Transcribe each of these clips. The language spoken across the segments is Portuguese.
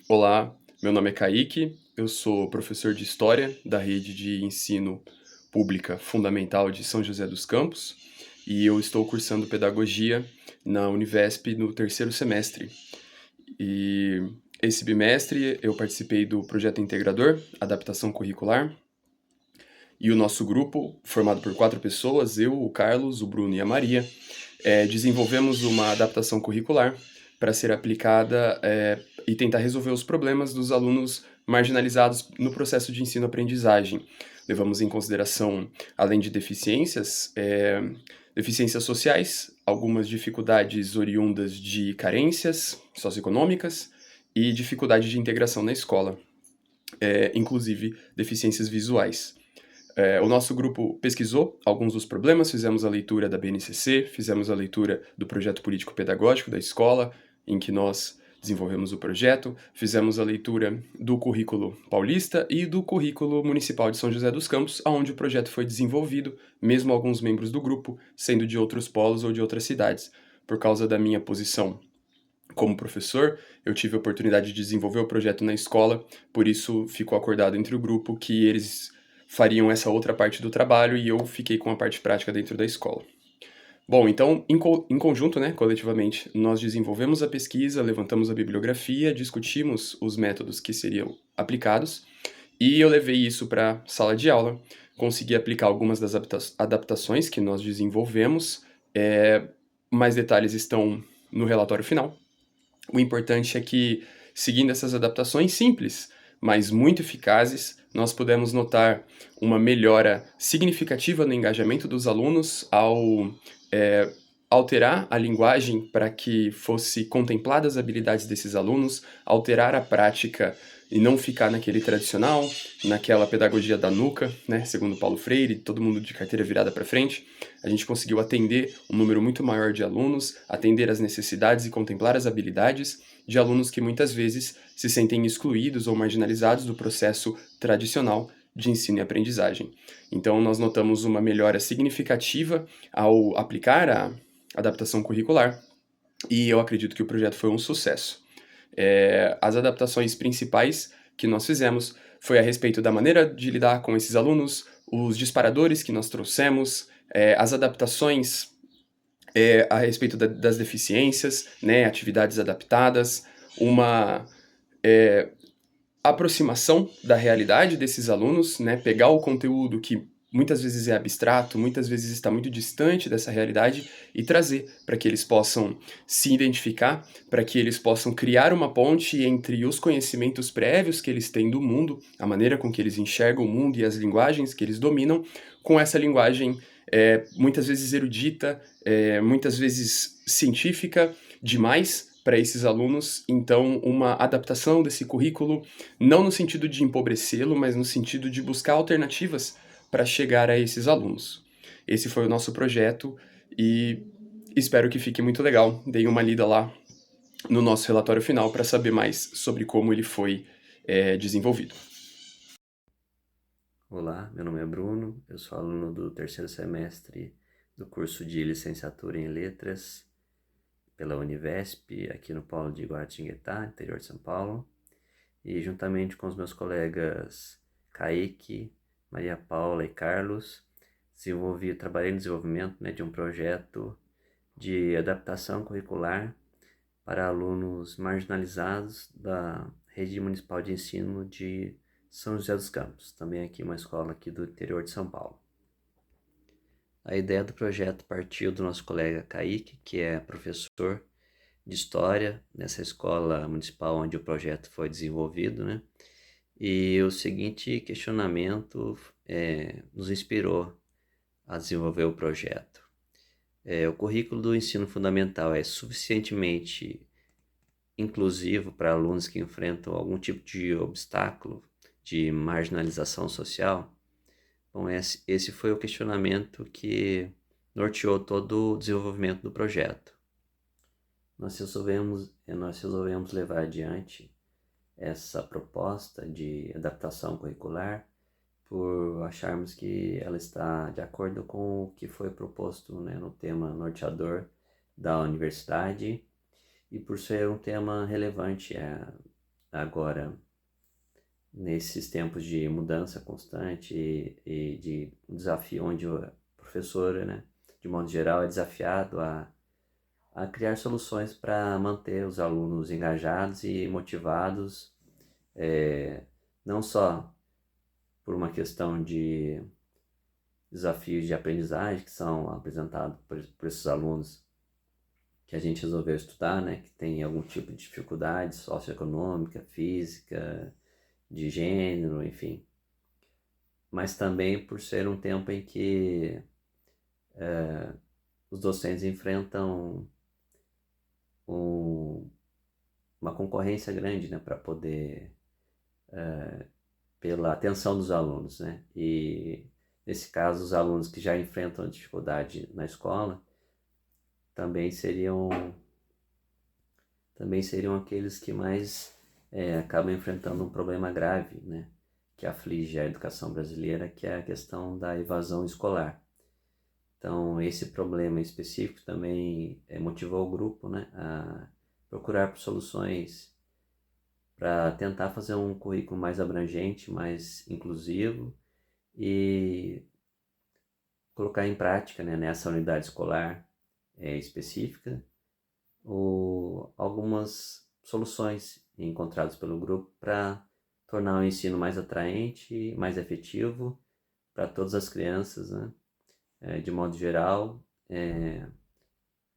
Olá, meu nome é Kaique, eu sou professor de História da rede de ensino pública fundamental de São José dos Campos e eu estou cursando Pedagogia na Univesp no terceiro semestre. E esse bimestre eu participei do projeto integrador, Adaptação Curricular, e o nosso grupo, formado por 4 pessoas, eu, o Carlos, o Bruno e a Maria, desenvolvemos uma adaptação curricular para ser aplicada e tentar resolver os problemas dos alunos marginalizados no processo de ensino-aprendizagem. Levamos em consideração, além de deficiências, deficiências sociais, algumas dificuldades oriundas de carências socioeconômicas e dificuldade de integração na escola, inclusive deficiências visuais. O nosso grupo pesquisou alguns dos problemas, fizemos a leitura da BNCC, fizemos a leitura do projeto político-pedagógico da escola, em que nós desenvolvemos o projeto, fizemos a leitura do currículo paulista e do currículo municipal de São José dos Campos, onde o projeto foi desenvolvido, mesmo alguns membros do grupo sendo de outros polos ou de outras cidades. Por causa da minha posição como professor, eu tive a oportunidade de desenvolver o projeto na escola, por isso ficou acordado entre o grupo que eles fariam essa outra parte do trabalho e eu fiquei com a parte prática dentro da escola. Bom, então, em conjunto, né, coletivamente, nós desenvolvemos a pesquisa, levantamos a bibliografia, discutimos os métodos que seriam aplicados e eu levei isso para a sala de aula, consegui aplicar algumas das adaptações que nós desenvolvemos, mais detalhes estão no relatório final. O importante é que, seguindo essas adaptações simples, mas muito eficazes, nós podemos notar uma melhora significativa no engajamento dos alunos ao é, alterar a linguagem para que fosse contempladas as habilidades desses alunos, alterar a prática e não ficar naquele tradicional, naquela pedagogia da nuca, né, segundo Paulo Freire, todo mundo de carteira virada para frente. A gente conseguiu atender um número muito maior de alunos, atender as necessidades e contemplar as habilidades de alunos que muitas vezes se sentem excluídos ou marginalizados do processo tradicional de ensino e aprendizagem. Então, nós notamos uma melhora significativa ao aplicar a adaptação curricular e eu acredito que o projeto foi um sucesso. As adaptações principais que nós fizemos foi a respeito da maneira de lidar com esses alunos, os disparadores que nós trouxemos, as adaptações a respeito das deficiências, né, atividades adaptadas, uma aproximação da realidade desses alunos, né, pegar o conteúdo que muitas vezes é abstrato, muitas vezes está muito distante dessa realidade e trazer para que eles possam se identificar, para que eles possam criar uma ponte entre os conhecimentos prévios que eles têm do mundo, a maneira com que eles enxergam o mundo e as linguagens que eles dominam, com essa linguagem muitas vezes erudita, muitas vezes científica demais para esses alunos, então uma adaptação desse currículo, não no sentido de empobrecê-lo, mas no sentido de buscar alternativas para chegar a esses alunos. Esse foi o nosso projeto e espero que fique muito legal. Dei uma lida lá no nosso relatório final para saber mais sobre como ele foi desenvolvido. Olá, meu nome é Bruno, eu sou aluno do terceiro semestre do curso de Licenciatura em Letras pela Univesp, aqui no Polo de Guaratinguetá, interior de São Paulo, e juntamente com os meus colegas Kaique, Maria Paula e Carlos, trabalhei no desenvolvimento, de um projeto de adaptação curricular para alunos marginalizados da Rede Municipal de Ensino de São José dos Campos, também aqui uma escola aqui do interior de São Paulo. A ideia do projeto partiu do nosso colega Kaique, que é professor de História nessa escola municipal onde o projeto foi desenvolvido, né? E o seguinte questionamento nos inspirou a desenvolver o projeto. O currículo do ensino fundamental é suficientemente inclusivo para alunos que enfrentam algum tipo de obstáculo de marginalização social? Bom, esse foi o questionamento que norteou todo o desenvolvimento do projeto. Nós resolvemos levar adiante essa proposta de adaptação curricular por acharmos que ela está de acordo com o que foi proposto, no tema norteador da universidade e por ser um tema relevante Agora, nesses tempos de mudança constante e de um desafio onde o professor, né, de modo geral, é desafiado a criar soluções para manter os alunos engajados e motivados, não só por uma questão de desafios de aprendizagem que são apresentados por esses alunos que a gente resolveu estudar, né, que tem algum tipo de dificuldade socioeconômica, física, de gênero, enfim. Mas também por ser um tempo em que os docentes enfrentam uma concorrência grande, né, para poder, pela atenção dos alunos, né, e nesse caso os alunos que já enfrentam dificuldade na escola também seriam aqueles que mais acabam enfrentando um problema grave, né, que aflige a educação brasileira, que é a questão da evasão escolar. Então, esse problema específico também motivou o grupo, né, a procurar por soluções para tentar fazer um currículo mais abrangente, mais inclusivo e colocar em prática, né, nessa unidade escolar específica algumas soluções encontradas pelo grupo para tornar o ensino mais atraente, mais efetivo para todas as crianças, né? De modo geral,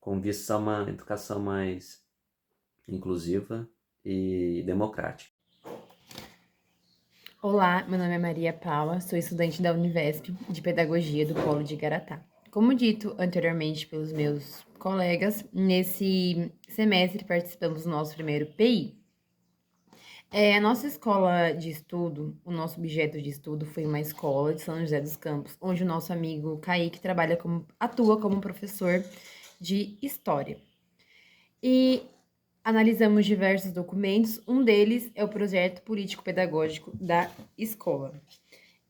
com vista a uma educação mais inclusiva e democrática. Olá, meu nome é Maria Paula, sou estudante da Univesp de Pedagogia do Polo de Igaratá. Como dito anteriormente pelos meus colegas, nesse semestre participamos do nosso primeiro PI. A nossa escola de estudo, o nosso objeto de estudo foi uma escola de São José dos Campos, onde o nosso amigo Kaique atua como professor de História. E analisamos diversos documentos, um deles é o projeto político-pedagógico da escola.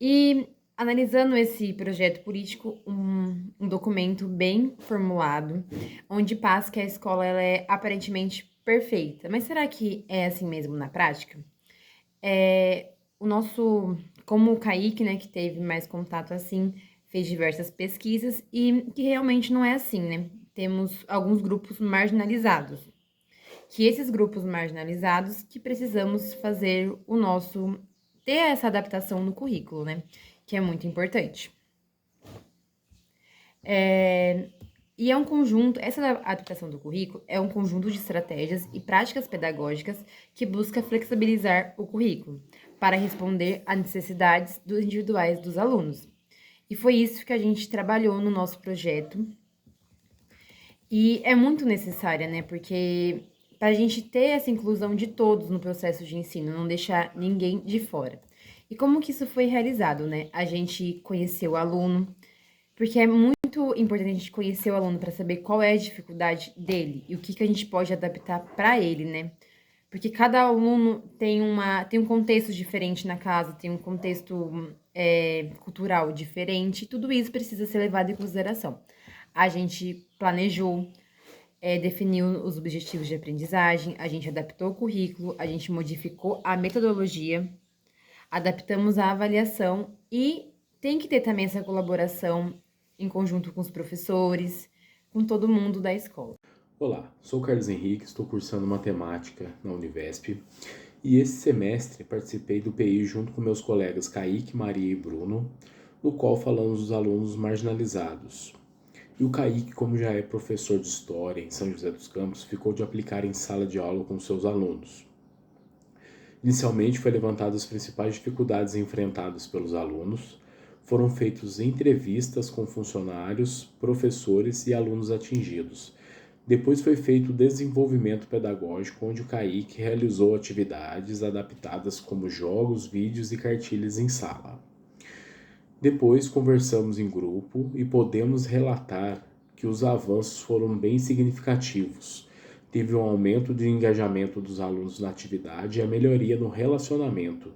E analisando esse projeto político, um documento bem formulado, onde passa que a escola ela é aparentemente perfeita. Mas será que é assim mesmo na prática? Como o Kaique, né, que teve mais contato assim, fez diversas pesquisas e que realmente não é assim, né? Temos alguns grupos marginalizados, que esses grupos marginalizados que precisamos ter essa adaptação no currículo, né? Que é muito importante. E é um conjunto, essa adaptação do currículo é um conjunto de estratégias e práticas pedagógicas que busca flexibilizar o currículo para responder às necessidades individuais dos alunos. E foi isso que a gente trabalhou no nosso projeto. E é muito necessária, né? Porque para a gente ter essa inclusão de todos no processo de ensino, não deixar ninguém de fora. E como que isso foi realizado, né? A gente conheceu o aluno, porque é muito importante a gente conhecer o aluno para saber qual é a dificuldade dele e o que a gente pode adaptar para ele, né? Porque cada aluno tem um contexto diferente na casa, tem um contexto cultural diferente, e tudo isso precisa ser levado em consideração. A gente planejou, definiu os objetivos de aprendizagem, a gente adaptou o currículo, a gente modificou a metodologia, adaptamos a avaliação e tem que ter também essa colaboração em conjunto com os professores, com todo mundo da escola. Olá, sou Carlos Henrique, estou cursando matemática na Univesp e esse semestre participei do PI junto com meus colegas Kaique, Maria e Bruno, no qual falamos dos alunos marginalizados. E o Kaique, como já é professor de História em São José dos Campos, ficou de aplicar em sala de aula com seus alunos. Inicialmente foi levantadas as principais dificuldades enfrentadas pelos alunos, foram feitas entrevistas com funcionários, professores e alunos atingidos. Depois foi feito o desenvolvimento pedagógico, onde o Kaique realizou atividades adaptadas como jogos, vídeos e cartilhas em sala. Depois conversamos em grupo e podemos relatar que os avanços foram bem significativos. Teve um aumento de engajamento dos alunos na atividade e a melhoria no relacionamento.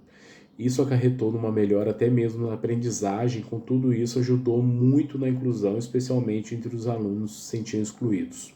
Isso acarretou numa melhora até mesmo na aprendizagem, com tudo isso ajudou muito na inclusão, especialmente entre os alunos se sentindo excluídos.